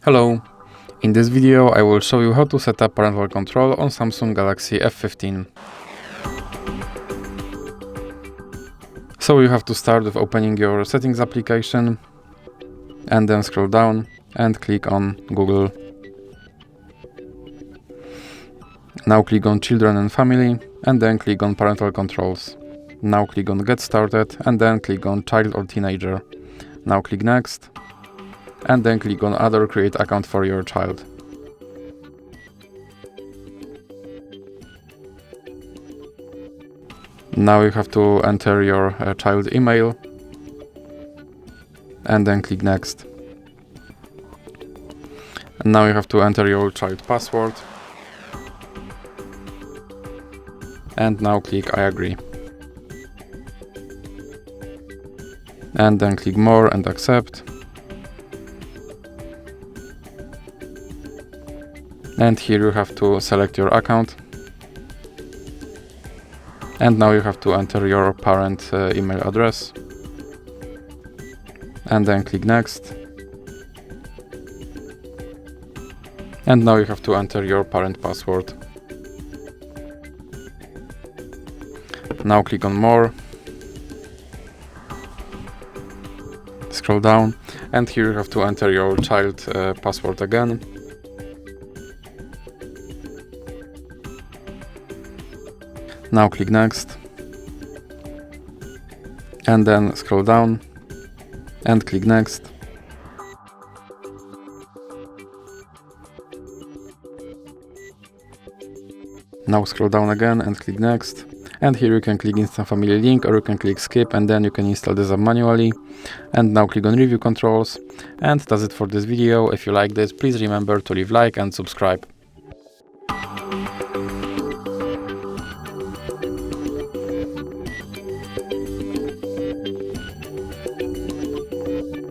Hello! In this video I will show you how to set up parental control on Samsung Galaxy F15. So you have to start with opening your settings application and then scroll down and click on Google. Now click on Children and Family and then click on Parental Controls. Now click on Get Started and then click on Child or Teenager. Now click Next and then click on Add or Create Account for your child. Now you have to enter your child email and then click Next. And now you have to enter your child password and now click I agree. And then click More and Accept. And here you have to select your account. And now you have to enter your parent email address. And then click Next. And now you have to enter your parent password. Now click on More. Scroll down. And here you have to enter your child password again. Now click Next, and then scroll down and click Next. Now scroll down again and click Next, and here you can click Instant Family Link or you can click Skip and then you can install this app manually. And now click on Review Controls, and that's it for this video. If you like this, please remember to leave like and subscribe.